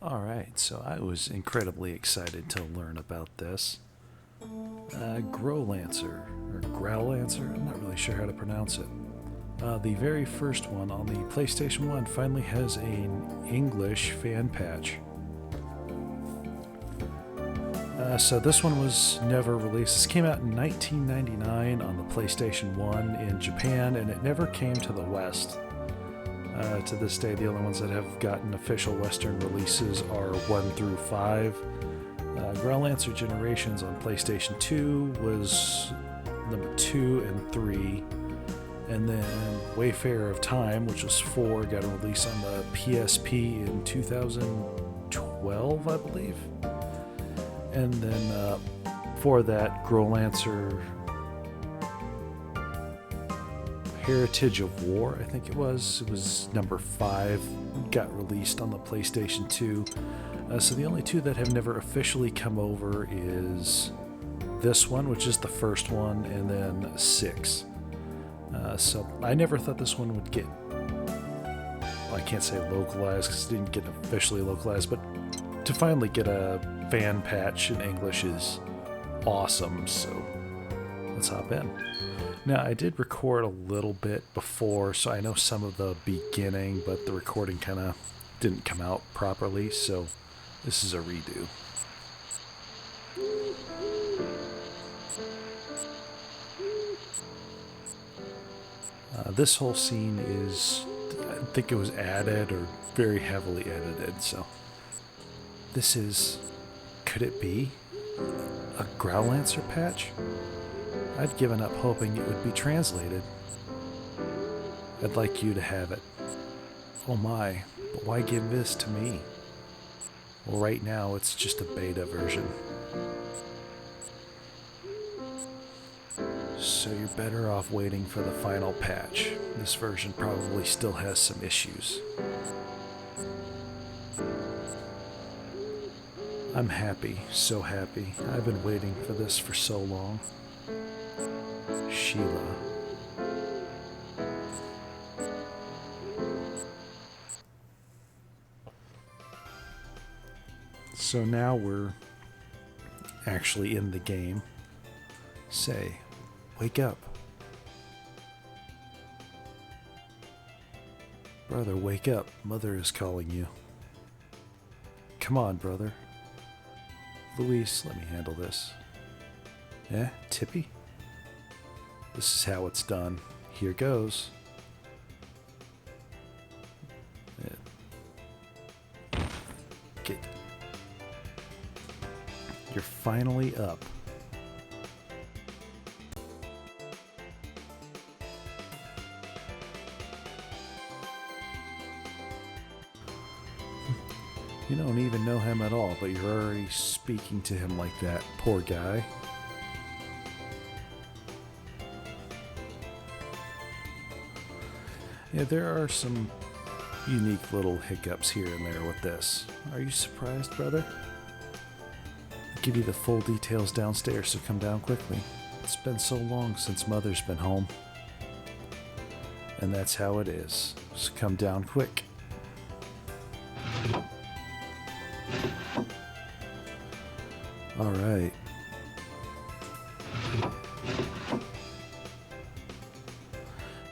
Alright, so I was incredibly excited to learn about this. Growlancer, or Growlancer, I'm not really sure how to pronounce it. The very first one on the PlayStation 1 finally has an English fan patch. So this one was never released. This came out in 1999 on the PlayStation 1 in Japan, and it never came to the West. To this day, the only ones that have gotten official Western releases are 1 through 5. Growlancer Generations on PlayStation 2 was number 2 and 3. And then Wayfarer of Time, which was 4, got a release on the PSP in 2012, I believe. And then for that, Growlancer Heritage of War, I think it was number 5, got released on the PlayStation 2. So the only two that have never officially come over is this one, which is the first one, and then 6. So I never thought this one would get, well, I can't say localized because it didn't get officially localized, but to finally get a fan patch in English is awesome, so let's hop in. Now, I did record a little bit before, so I know some of the beginning, but the recording kind of didn't come out properly, so this is a redo. This whole scene is, I think it was added or very heavily edited, so this is, could it be a Growlancer patch? I'd given up hoping it would be translated. I'd like you to have it. Oh my, but why give this to me? Well, right now it's just a beta version. So you're better off waiting for the final patch. This version probably still has some issues. I'm happy, so happy. I've been waiting for this for so long. Sheila. So now we're actually in the game. Say, wake up. Brother, wake up. Mother is calling you. Come on, brother. Luis, let me handle this. Eh, Tippy? This is how it's done. Here goes. Get. You're finally up. You don't even know him at all, but you're already speaking to him like that. Poor guy. Yeah, there are some unique little hiccups here and there with this. Are you surprised, brother? I'll give you the full details downstairs, so come down quickly. It's been so long since Mother's been home. And that's how it is. So come down quick. Alright.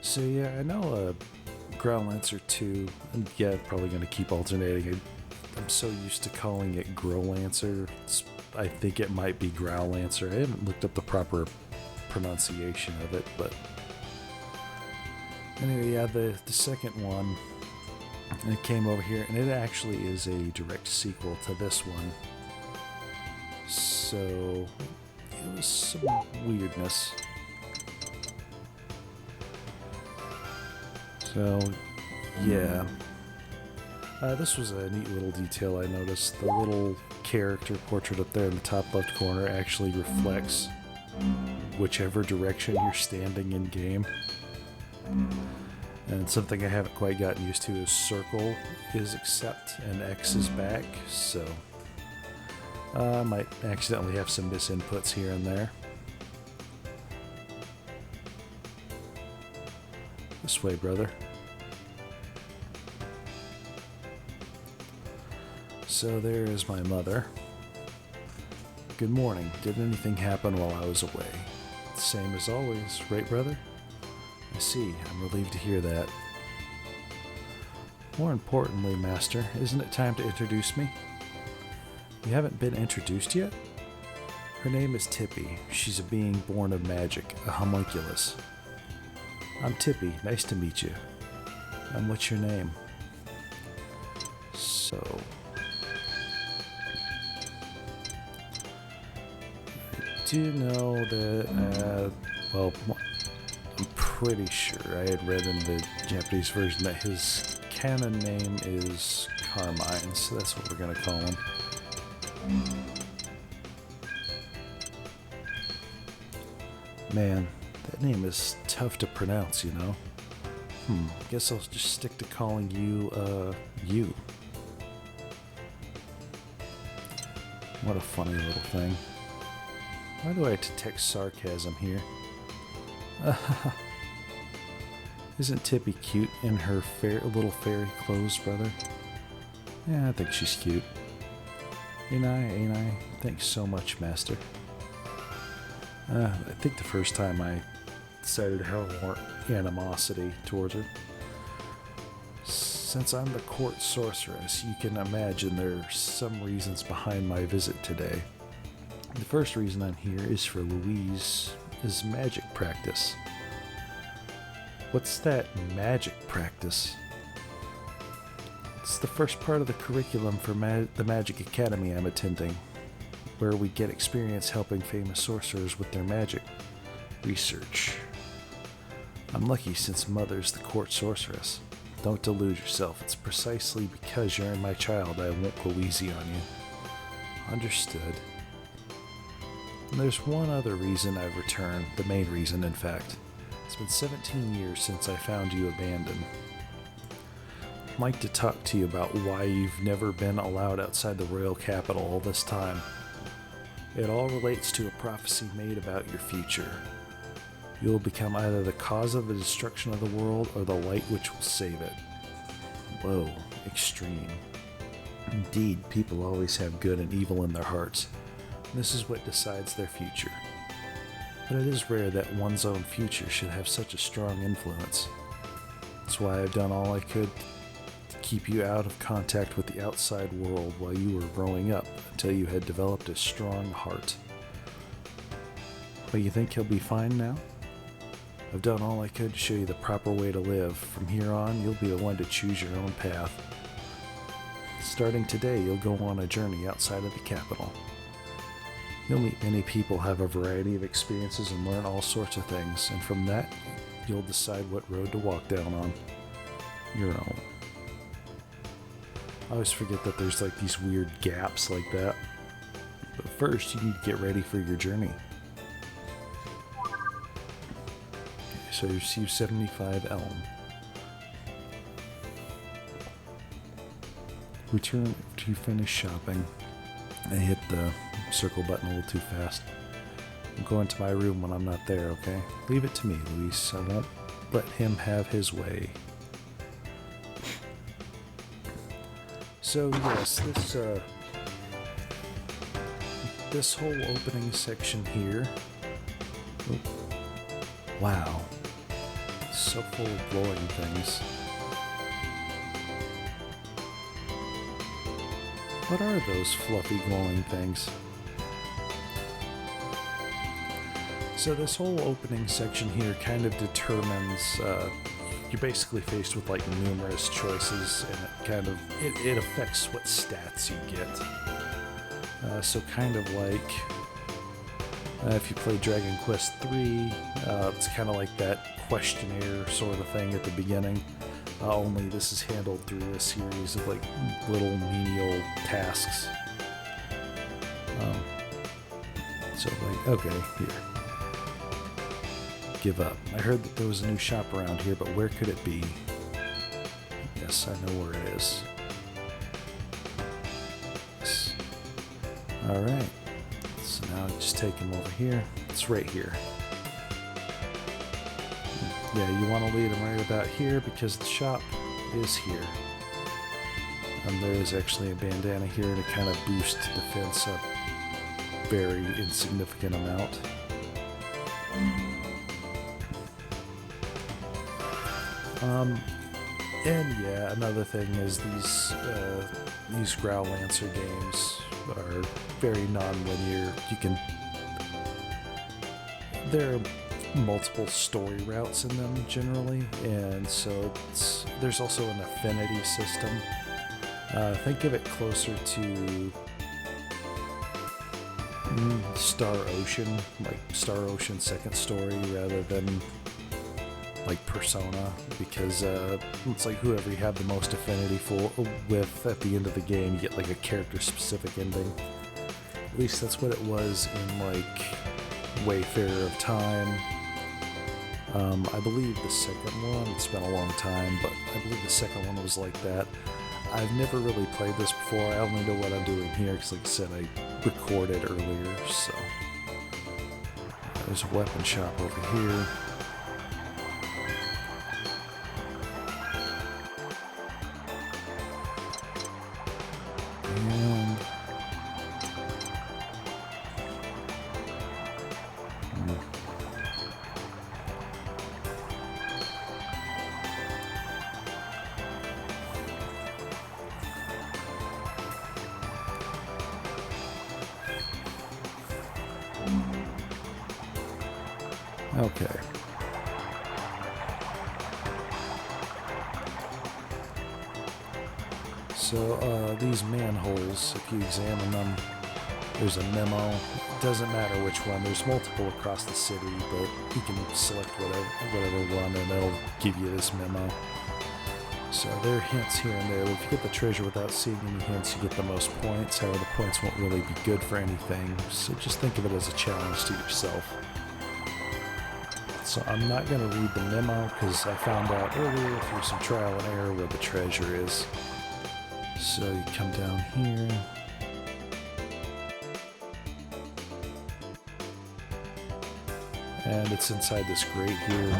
So yeah, I know Growlancer 2, and yeah, probably going to keep alternating. I'm so used to calling it Growlancer. I think it might be Growlancer. I haven't looked up the proper pronunciation of it, but anyway, yeah, the second one, it came over here, and it actually is a direct sequel to this one. So it was some weirdness. So, yeah. This was a neat little detail I noticed. The little character portrait up there in the top left corner actually reflects whichever direction you're standing in game. And something I haven't quite gotten used to is circle is accept and X is back, so I might accidentally have some misinputs here and there. This way, brother. So there is my mother. Good morning. Did anything happen while I was away? Same as always, right, brother? I see. I'm relieved to hear that. More importantly, Master, isn't it time to introduce me? You haven't been introduced yet? Her name is Tippy. She's a being born of magic, a homunculus. I'm Tippy. Nice to meet you. And what's your name? So... I do know that, well, I'm pretty sure I had read in the Japanese version that his canon name is Carmine, so that's what we're going to call him. Man, that name is tough to pronounce, you know? Guess I'll just stick to calling you, you. What a funny little thing. Why do I detect sarcasm here? Isn't Tippy cute in her little fairy clothes, brother? Yeah, I think she's cute. Ain't I? Thanks so much, Master. I think the first time I decided to have more animosity towards her. Since I'm the court sorceress, you can imagine there are some reasons behind my visit today. The first reason I'm here is for Louise's magic practice. What's that magic practice? It's the first part of the curriculum for the Magic Academy I'm attending, where we get experience helping famous sorcerers with their magic research. I'm lucky since Mother's the court sorceress. Don't delude yourself. It's precisely because you're my child I won't go easy on you. Understood. And there's one other reason I've returned, the main reason, in fact. It's been 17 years since I found you abandoned. I'd like to talk to you about why you've never been allowed outside the royal capital all this time. It all relates to a prophecy made about your future. You will become either the cause of the destruction of the world or the light which will save it. Whoa, extreme. Indeed, people always have good and evil in their hearts. This is what decides their future. But it is rare that one's own future should have such a strong influence. That's why I've done all I could to keep you out of contact with the outside world while you were growing up until you had developed a strong heart. But you think he'll be fine now? I've done all I could to show you the proper way to live. From here on, you'll be the one to choose your own path. Starting today, you'll go on a journey outside of the capital. You'll meet many people, have a variety of experiences, and learn all sorts of things, and from that, you'll decide what road to walk down on. Your own. I always forget that there's like these weird gaps like that. But first, you need to get ready for your journey. Okay, so you receive 75 Elm. Return to finish shopping. I hit the circle button a little too fast. I'm going to my room when I'm not there, okay? Leave it to me, Luis. I won't let him have his way. So yes, this whole opening section here. Oh, wow. It's so full of glowing things. What are those fluffy glowing things? So this whole opening section here kind of determines, you're basically faced with like numerous choices, and it kind of, it affects what stats you get. So kind of like, if you play Dragon Quest III, it's kind of like that questionnaire sort of thing at the beginning. Only this is handled through a series of like little menial tasks. So like, okay, here. Give up. I heard that there was a new shop around here, but where could it be? Yes, I know where it is. Yes. Alright. So now just take him over here. It's right here. Yeah, you want to lead him right about here because the shop is here. There is actually a bandana here to kind of boost defense a very insignificant amount. And yeah, another thing is these Growlancer games are very non-linear. There are multiple story routes in them generally, and so there's also an affinity system. Think of it closer to Star Ocean, like Star Ocean Second Story, rather than like Persona, because it's like whoever you have the most affinity with at the end of the game, you get like a character-specific ending. At least that's what it was in like Wayfarer of Time. I believe the second one, it's been a long time, but I believe the second one was like that. I've never really played this before. I only know what I'm doing here because, like I said, I recorded earlier, so. There's a weapon shop over here. Okay. So these manholes, if you examine them, there's a memo. It doesn't matter which one. There's multiple across the city, but you can select whatever one and it'll give you this memo. So there are hints here and there. If you get the treasure without seeing any hints, you get the most points. However, the points won't really be good for anything. So just think of it as a challenge to yourself. So I'm not going to read the memo because I found out earlier through some trial and error where the treasure is. So you come down here. And it's inside this grate here.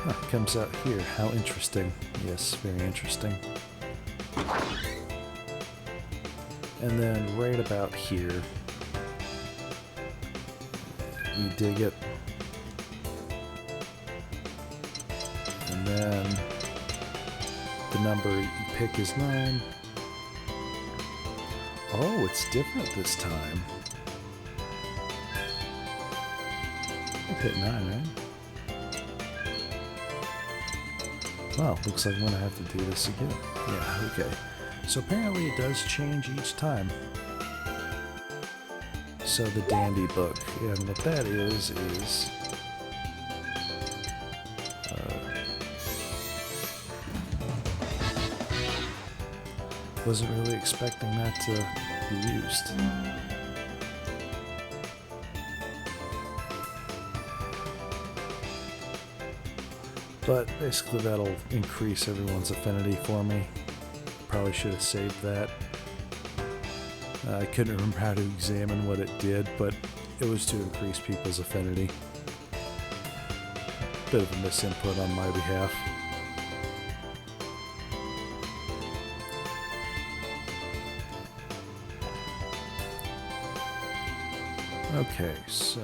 It comes out here. How interesting. Yes, very interesting. And then right about here, you dig it. And then the number you pick is 9. Oh, it's different this time. I hit 9, right? Well, looks like I'm going to have to do this again. Yeah, okay. So apparently it does change each time. So the Dandy Book, and what that is wasn't really expecting that to be used. But basically that'll increase everyone's affinity for me. Probably should have saved that. I couldn't remember how to examine what it did, but it was to increase people's affinity. Bit of a misinput on my behalf. Okay, so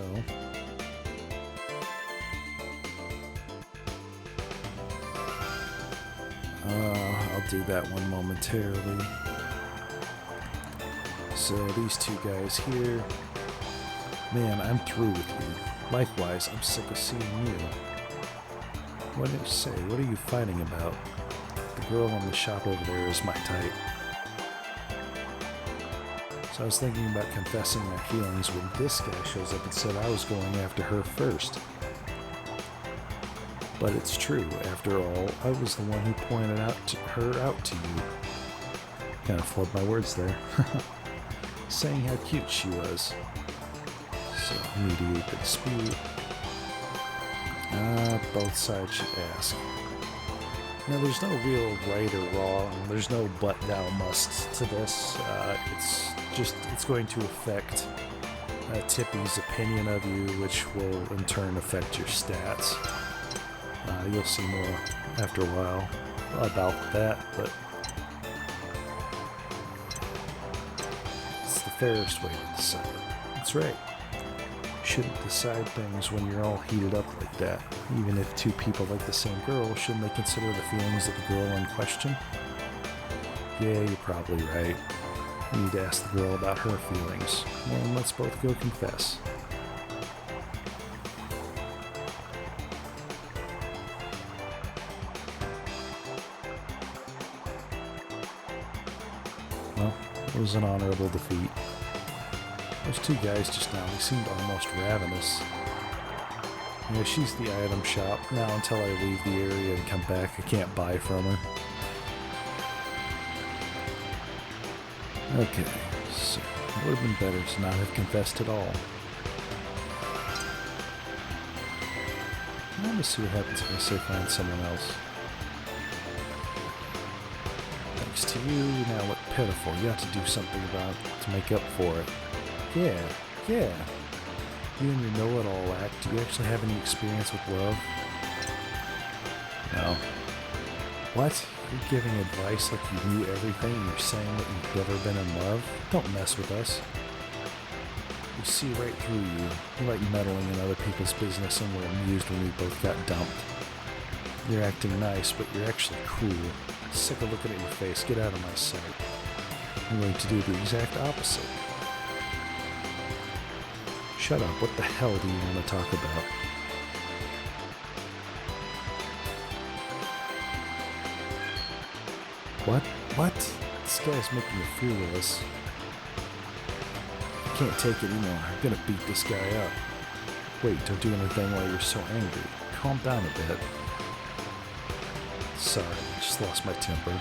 I'll do that one momentarily. So these two guys here, man, I'm through with you. Likewise, I'm sick of seeing you. What did you say? What are you fighting about? The girl in the shop over there is my type. So I was thinking about confessing my feelings when this guy shows up and said I was going after her first. But it's true, after all, I was the one who pointed her out to you. Kind of flubbed my words there. Saying how cute she was. So, mediate the dispute. Both sides should ask. Now, there's no real right or wrong. There's no but thou must to this. It's going to affect Tippy's opinion of you, which will in turn affect your stats. You'll see more after a while about that, but it's the fairest way to decide. That's right. You shouldn't decide things when you're all heated up like that. Even if two people like the same girl, shouldn't they consider the feelings of the girl in question? Yeah, you're probably right. You need to ask the girl about her feelings. Well, let's both go confess. Well, it was an honorable defeat. Those two guys just now, they seemed almost ravenous. Yeah, she's the item shop. Now until I leave the area and come back, I can't buy from her. Okay, so it would have been better to not have confessed at all. Let me see what happens if I say find someone else. Thanks to you, you now look pitiful. You have to do something about it to make up for it. Yeah. You and your know-it-all act, do you actually have any experience with love? No. What? You're giving advice like you knew everything and you're saying that you've never been in love? Don't mess with us. We see right through you. You like meddling in other people's business and we're amused when we both got dumped. You're acting nice, but you're actually cruel. Sick of looking at your face. Get out of my sight. I'm going to do the exact opposite. Shut up. What the hell do you want to talk about? What? This guy's making a fool of us. I can't take it anymore. I'm gonna beat this guy up. Wait, don't do anything while you're so angry. Calm down a bit. Sorry, I just lost my temper.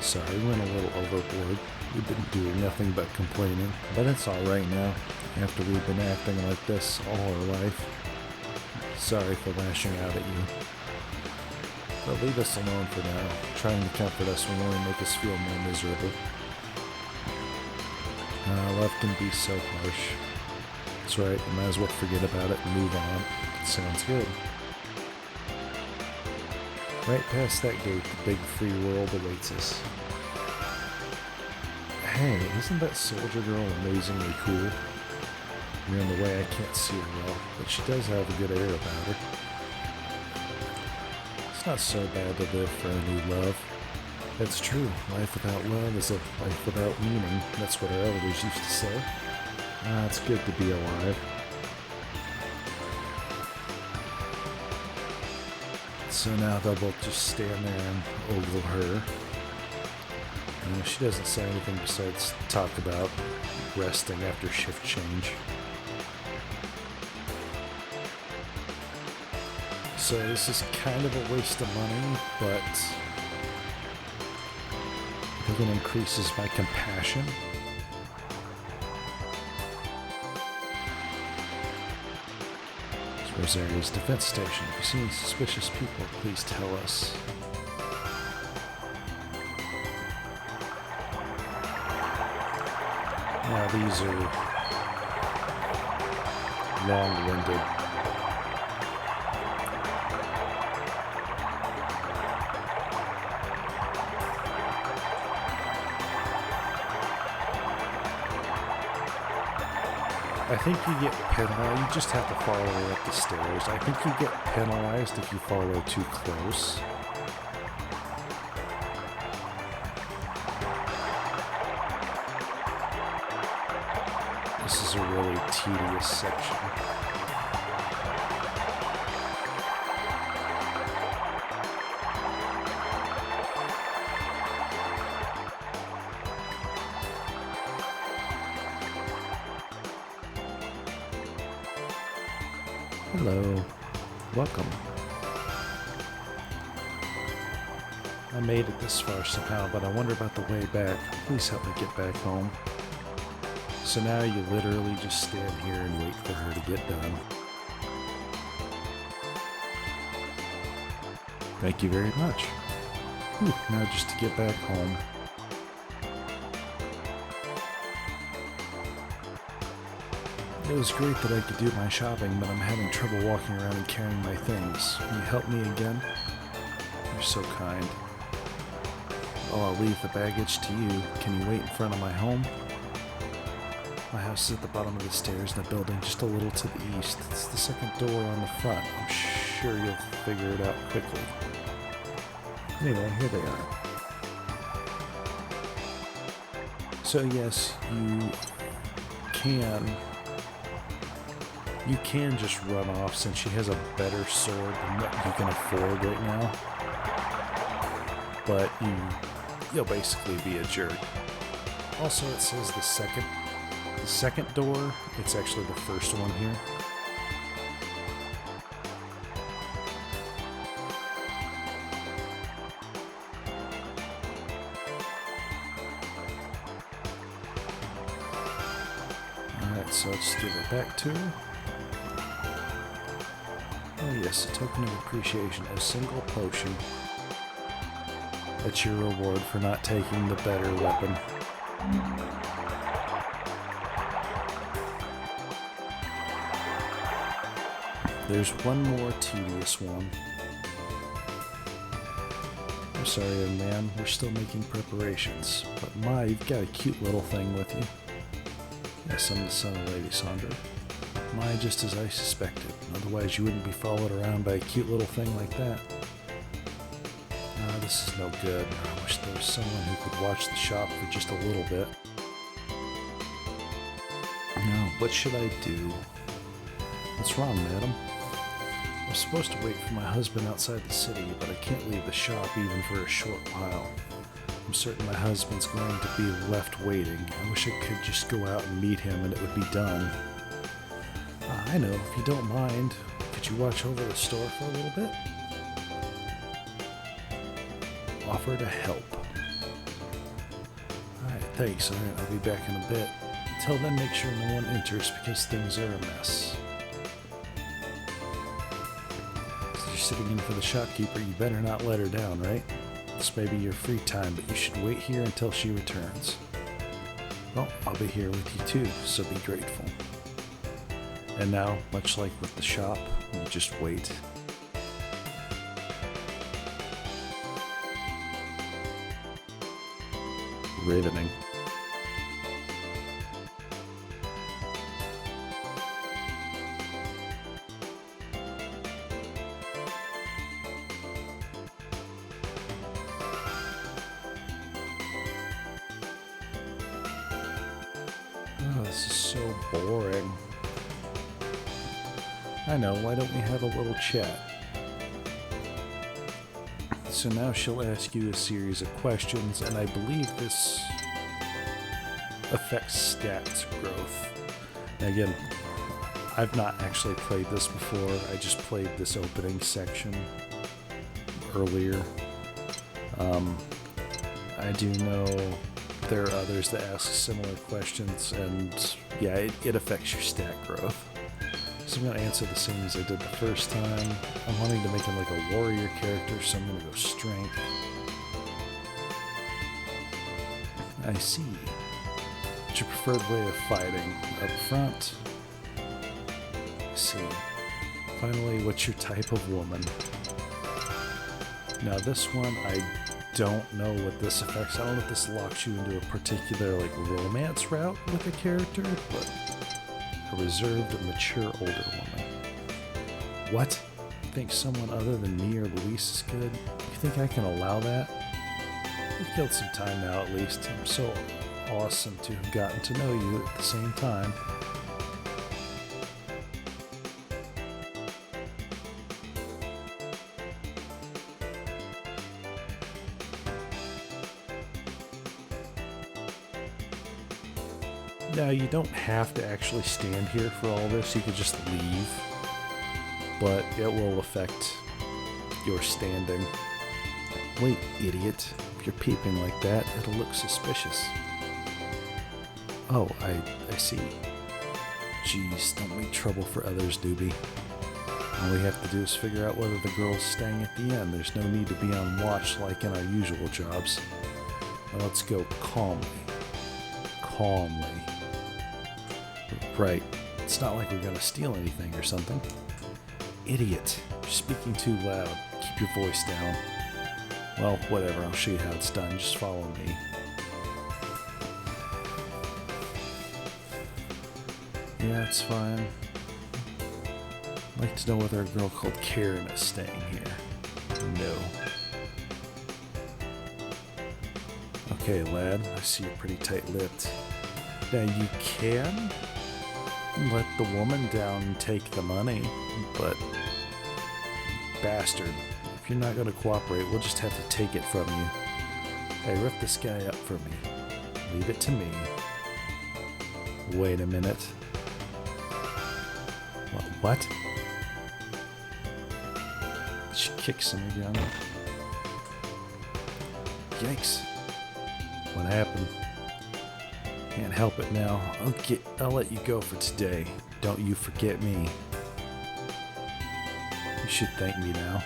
Sorry, we went a little overboard. We've been doing nothing but complaining. But it's alright now, after we've been acting like this all our life. Sorry for lashing out at you. But leave us alone for now. Trying to comfort us will only make us feel more miserable. Love can be so harsh. That's right, you might as well forget about it and move on. It sounds good. Right past that gate, the big free world awaits us. Hey, isn't that soldier girl amazingly cool? You're in the way, I can't see her well, but she does have a good air about her. It's not so bad to live for a new love. That's true. Life without love is a life without meaning. That's what our elders used to say. It's good to be alive. So now they'll both just stand there and ogle her. She doesn't say anything besides talk about resting after shift change. So this is kind of a waste of money, but I think it increases my compassion. It's Rosaria's defense station. If you see any suspicious people, please tell us. Now these are long-winded. I think you get penalized. You just have to follow her up the stairs. I think you get penalized if you follow too close. This is a really tedious section. Hello. Welcome. I made it this far somehow, but I wonder about the way back. Please help me get back home. So now you literally just stand here and wait for her to get done. Thank you very much. Whew, now just to get back home. It was great that I could do my shopping, but I'm having trouble walking around and carrying my things. Can you help me again? You're so kind. Oh, I'll leave the baggage to you. Can you wait in front of my home? My house is at the bottom of the stairs in the building, just a little to the east. It's the second door on the front. I'm sure you'll figure it out quickly. Anyway, here they are. So yes, you can just run off since she has a better sword than what you can afford right now. But you'll basically be a jerk. Also, it says the second door. It's actually the first one here. Alright, so let's give it back to her. Oh yes, a token of appreciation, a single potion. That's your reward for not taking the better weapon. There's one more tedious one. I'm sorry, young man, we're still making preparations. But my, you've got a cute little thing with you. Yes, I'm the son of Lady Sandra. My, just as I suspected. Otherwise you wouldn't be followed around by a cute little thing like that. This is no good. I wish there was someone who could watch the shop for just a little bit. Now, what should I do? What's wrong, madam? I'm supposed to wait for my husband outside the city, but I can't leave the shop even for a short while. I'm certain my husband's going to be left waiting. I wish I could just go out and meet him and it would be done. I know, if you don't mind, could you watch over the store for a little bit? Offer to help. Alright, thanks. Alright, I'll be back in a bit. Until then, make sure no one enters because things are a mess. If you're sitting in for the shopkeeper, you better not let her down, right? This may be your free time, but you should wait here until she returns. Well, I'll be here with you too, so be grateful. And now, much like with the shop, you just wait. Riveting. Oh, this is so boring. I know, why don't we have a little chat? So now she'll ask you a series of questions, and I believe this affects stats growth. Now again, I've not actually played this before. I just played this opening section earlier. I do know there are others that ask similar questions, and yeah, it affects your stat growth. So I'm going to answer the same as I did the first time. I'm wanting to make him like a warrior character, so I'm going to go strength. I see. What's your preferred way of fighting? Up front? I see. Finally, what's your type of woman? Now this one, I don't know what this affects. I don't know if this locks you into a particular like romance route with a character, but a reserved, mature older woman. What? You think someone other than me or Luis is good? You think I can allow that? We've killed some time now at least. I'm so awesome to have gotten to know you at the same time. Now, you don't have to actually stand here for all this. You could just leave, but it will affect your standing. Wait, idiot. If you're peeping like that, it'll look suspicious. Oh, I see. Jeez, don't make trouble for others, doobie. All we have to do is figure out whether the girl's staying at the end. There's no need to be on watch like in our usual jobs. Now let's go calmly. Calmly. Right. It's not like we're gonna steal anything or something. Idiot. You're speaking too loud. Keep your voice down. Well, whatever. I'll show you how it's done. Just follow me. Yeah, it's fine. I'd like to know whether a girl called Karen is staying here. No. Okay, lad. I see you're pretty tight-lipped. Now, you can let the woman down and take the money, but bastard, if you're not going to cooperate, we'll just have to take it from you. Hey, rip this guy up for me. Leave it to me. Wait a minute. What? She kicks him again. Yikes. What happened? Can't help it now. I'll let you go for today. Don't you forget me. You should thank me now.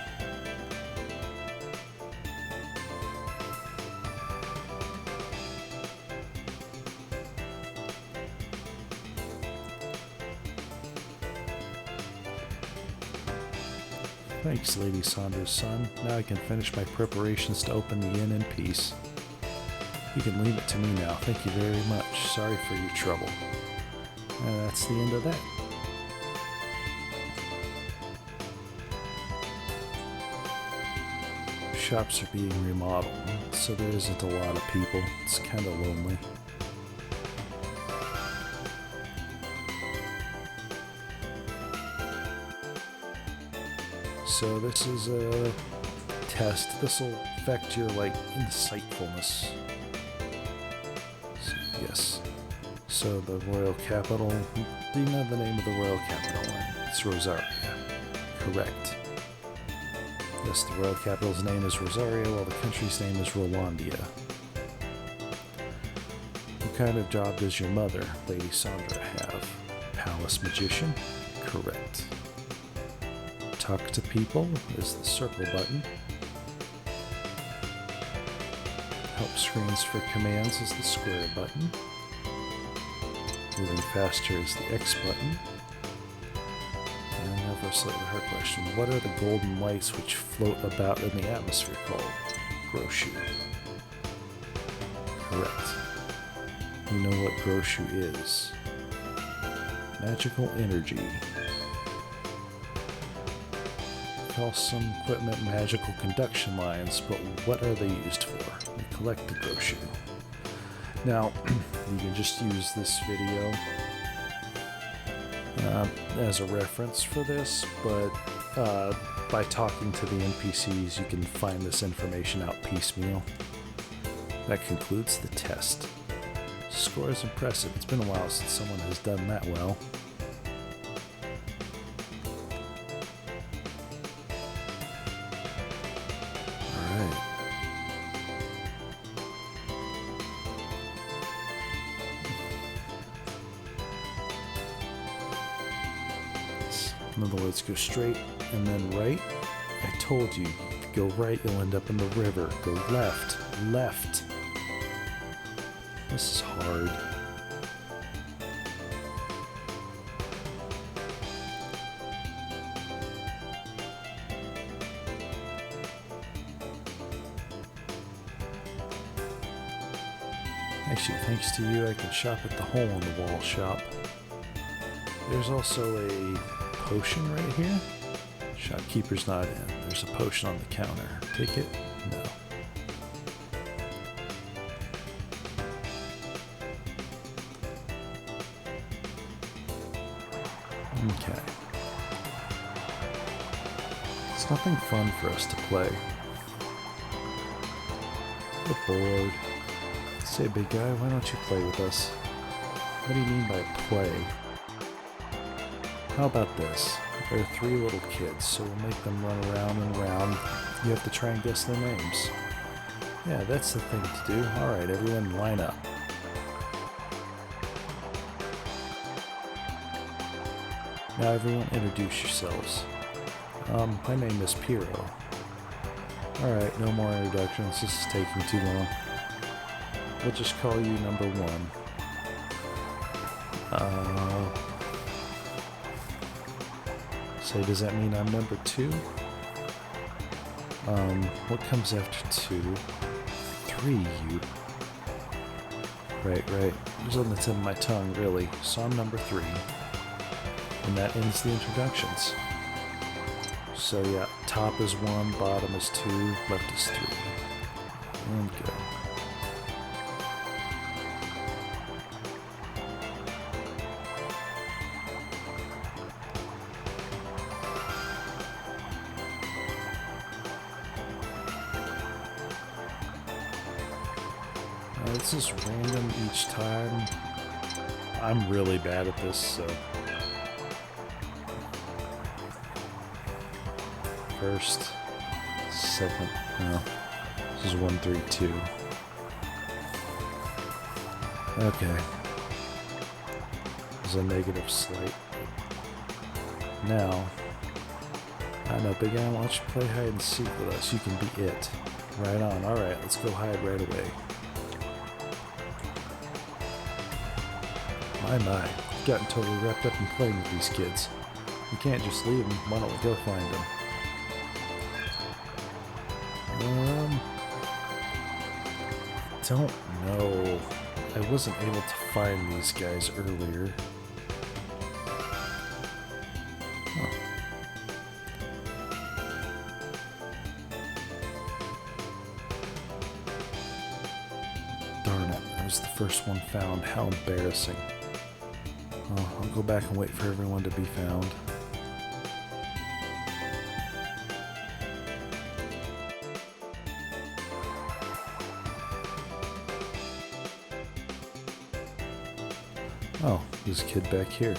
Thanks, Lady Saunders' son. Now I can finish my preparations to open the inn in peace. You can leave it to me now. Thank you very much. Sorry for your trouble. And that's the end of that. Shops are being remodeled, so there isn't a lot of people. It's kind of lonely. So this is a test. This will affect your, insightfulness. So, yes. So the royal capital, do you know the name of the royal capital? It's Rosaria. Correct. Yes, the royal capital's name is Rosaria, while the country's name is Rolandia. What kind of job does your mother, Lady Sandra, have? Palace magician? Correct. Talk to people is the circle button. Help screens for commands is the square button. Moving faster is the X button. And now for a slightly hard question. What are the golden lights which float about in the atmosphere called? Groshu. Correct. You know what Groshu is. Magical energy. Call some equipment magical conduction lines, but what are they used for? They collect the Groshu. Now, you can just use this video as a reference for this, but by talking to the NPCs, you can find this information out piecemeal. That concludes the test. Score is impressive. It's been a while since someone has done that well. In other words, go straight and then right. I told you, if you go right, you'll end up in the river. Go left, left. This is hard. Actually, thanks to you, I can shop at the hole-in-the-wall shop. There's also a potion right here. Shopkeeper's not in. There's a potion on the counter. Take it? No. Okay. It's nothing fun for us to play. We're bored. Say, big guy, why don't you play with us? What do you mean by play? How about this? There are 3 little kids, so we'll make them run around and around. You have to try and guess their names. Yeah, that's the thing to do. Alright, everyone line up. Now everyone introduce yourselves. My name is Piero. Alright, no more introductions. This is taking too long. We'll just call you number 1. So does that mean I'm number 2? What comes after 2? 3, you. Right. There's one that's in my tongue, really. So I'm number 3. And that ends the introductions. So yeah, top is 1, bottom is 2, left is 3. And go. This is random each time. I'm really bad at this, so. First, second, no. This is 1, 3, 2. Okay. There's a negative slight. Now, I know, Big Guy wants you to play hide and seek with us. You can be it. Right on. Alright, let's go hide right away. My, you've gotten totally wrapped up in playing with these kids. You can't just leave them. Why don't we go find them? Don't know. I wasn't able to find these guys earlier. Huh. Darn it. I was the first one found. How embarrassing. Oh, I'll go back and wait for everyone to be found. Oh, there's a kid back here.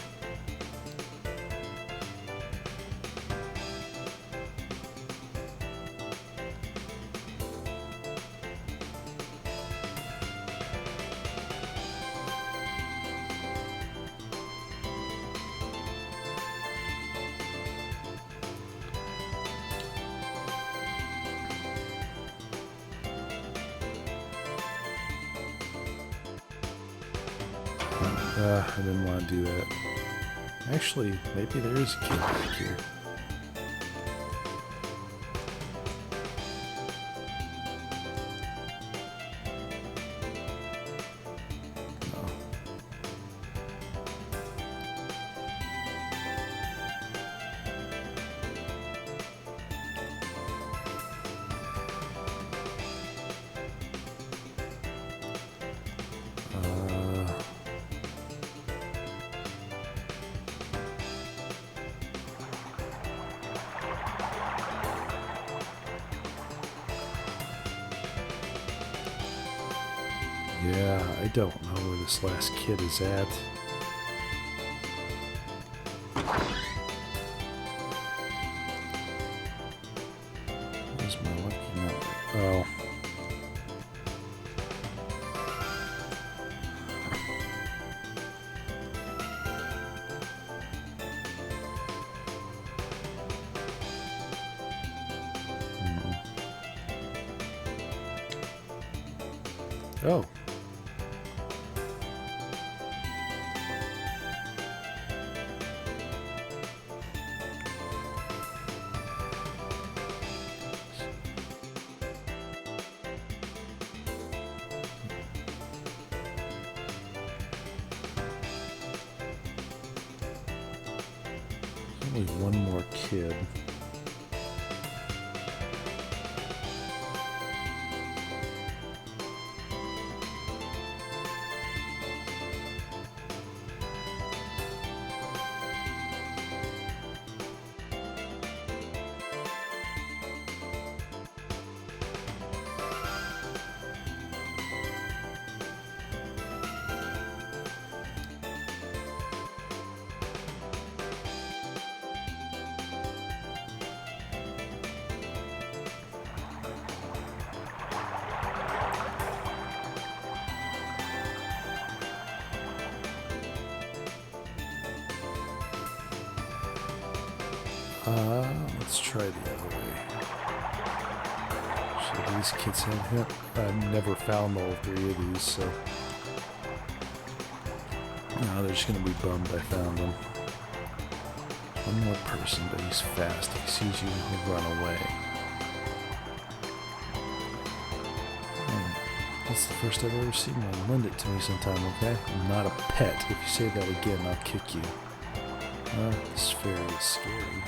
I didn't want to do that. Actually, maybe there is a kid back here. No. Yeah, I don't know where this last kid is at. Where's my lucky number? Oh. Oh. Only one more kid. Let's try the other way. So these kids have hit. I've never found all 3 of these, so no, they're just gonna be bummed I found them. One more person, but he's fast. If he sees you, he'll run away. That's the first I've ever seen one. Lend it to me sometime, okay? I'm not a pet. If you say that again, I'll kick you. This fairy is scary.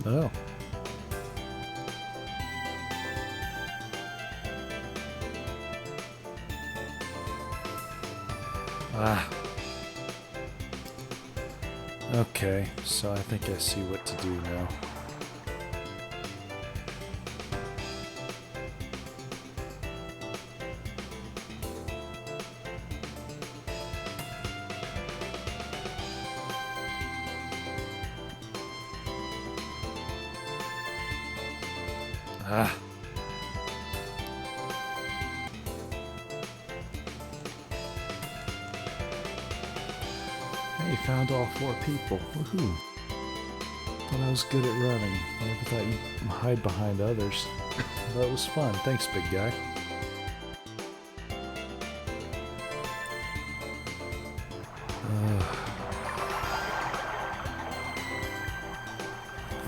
Oh. Ah. Okay, so I think I see what to do now. Ah. Hey, found all 4 people. Woohoo. Thought I was good at running. I never thought you'd hide behind others. That was fun. Thanks, big guy.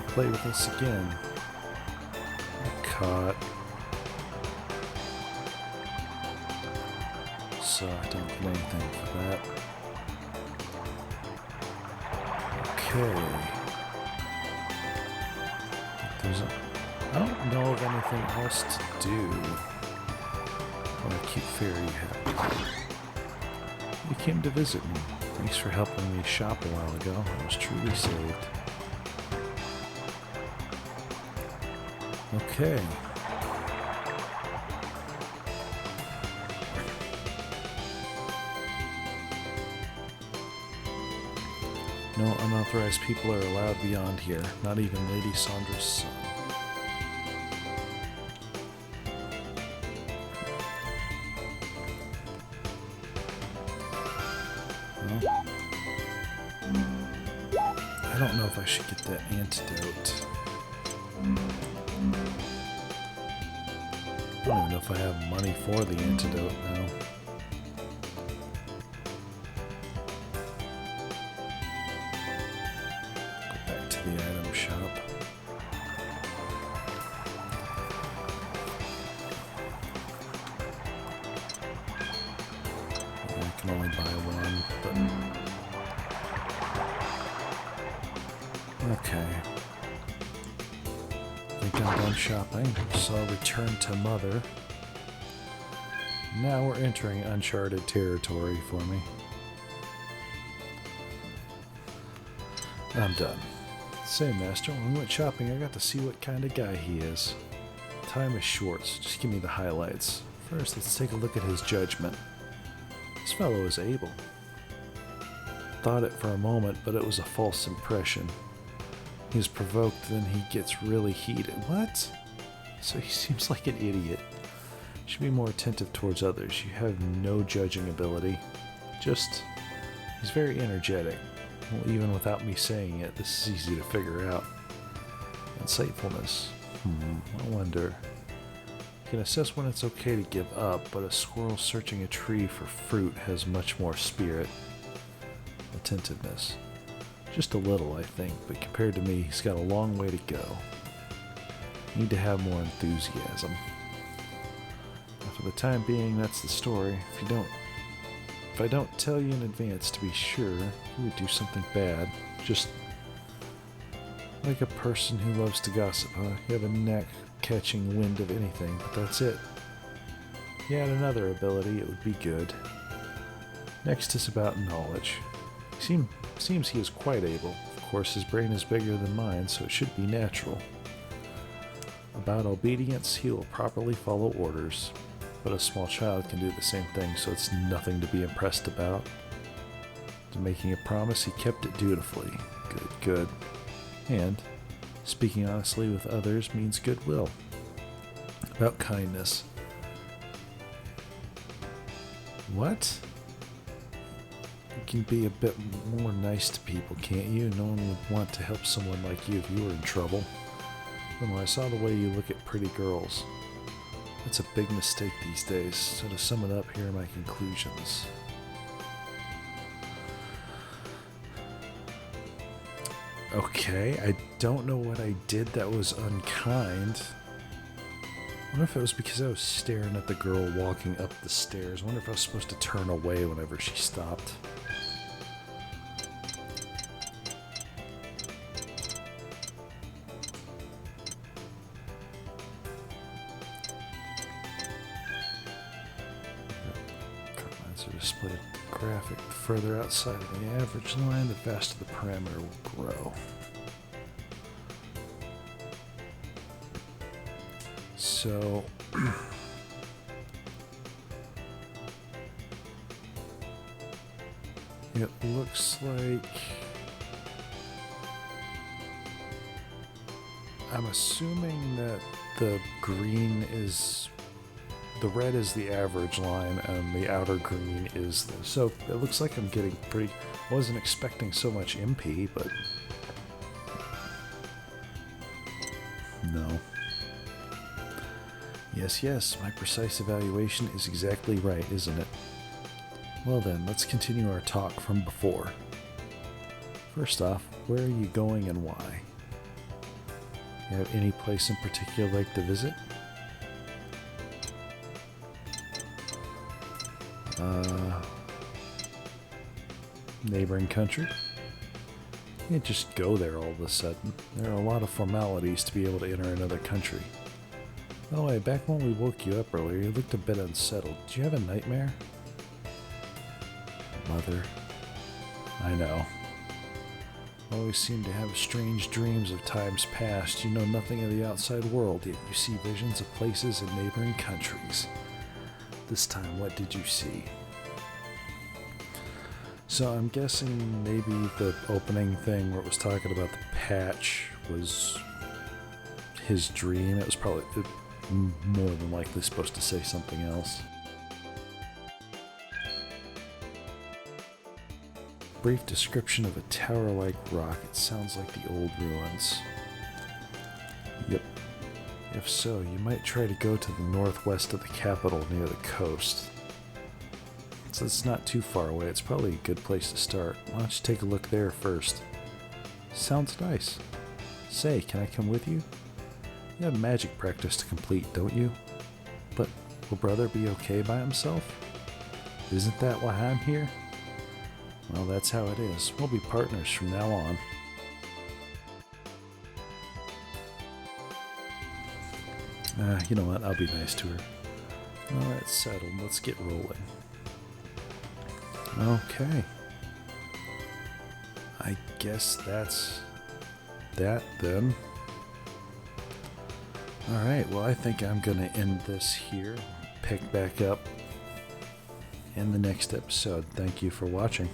Play with this again. Caught. So I don't get anything for that. Okay. I don't know of anything else to do. What a cute fairy you have. You came to visit me. Thanks for helping me shop a while ago. I was truly saved. Okay. No unauthorized people are allowed beyond here, not even Lady Sandra's son. Well, I don't know if I should get that antidote. I don't even know if I have money for the antidote now. Go back to the item shop. Yeah, I can only buy one, but... Okay. I think I'm done shopping, so I'll return to Mother. Now we're entering uncharted territory for me. I'm done. Say, Master, when we went shopping, I got to see what kind of guy he is. Time is short, so just give me the highlights. First, let's take a look at his judgment. This fellow is able. Thought it for a moment, but it was a false impression. He's provoked, then he gets really heated. What? So he seems like an idiot. Should be more attentive towards others. You have no judging ability. Just, he's very energetic. Well, even without me saying it, this is easy to figure out. Insightfulness. I wonder. You can assess when it's okay to give up, but a squirrel searching a tree for fruit has much more spirit. Attentiveness. Just a little, I think, but compared to me, he's got a long way to go. Need to have more enthusiasm. Now, for the time being, that's the story. If I don't tell you in advance to be sure, you would do something bad. Just like a person who loves to gossip, huh? You have a knack catching wind of anything, but that's it. If you had another ability, it would be good. Next is about knowledge. Seems he is quite able. Of course, his brain is bigger than mine, so it should be natural. About obedience, he will properly follow orders, but a small child can do the same thing, so it's nothing to be impressed about. To making a promise, he kept it dutifully. Good. And speaking honestly with others means goodwill. About kindness. What? You can be a bit more nice to people, can't you? No one would want to help someone like you if you were in trouble. When I saw the way you look at pretty girls, that's a big mistake these days. So to sum it up, here are my conclusions. Okay, I don't know what I did that was unkind. I wonder if it was because I was staring at the girl walking up the stairs. I wonder if I was supposed to turn away whenever she stopped. Growlanser display graphic further outside of the average line, the faster the parameter will grow. So it looks like I'm assuming that the green is the red is the average line and the outer green is the, so it looks like I'm getting pretty. I wasn't expecting so much MP, but no. Yes, my precise evaluation is exactly right, isn't it? Well then, let's continue our talk from before. First off, where are you going and why? You have any place in particular you'd like to visit? Neighboring country? You can't just go there all of a sudden. There are a lot of formalities to be able to enter another country. By the way, back when we woke you up earlier, you looked a bit unsettled. Did you have a nightmare? Mother. I know. Always seem to have strange dreams of times past. You know nothing of the outside world, yet you see visions of places in neighboring countries. This time, what did you see? So I'm guessing maybe the opening thing where it was talking about the patch was his dream. It was probably more than likely supposed to say something else. Brief description of a tower-like rock. It sounds like the old ruins. Yep. If so, you might try to go to the northwest of the capital near the coast. So it's not too far away. It's probably a good place to start. Why don't you take a look there first? Sounds nice. Say, can I come with you? You have magic practice to complete, don't you? But will brother be okay by himself? Isn't that why I'm here? Well, that's how it is. We'll be partners from now on. You know what? I'll be nice to her. Well, that's settled. Let's get rolling. Okay. I guess that's that then. Alright, well I think I'm going to end this here. Pick back up in the next episode. Thank you for watching.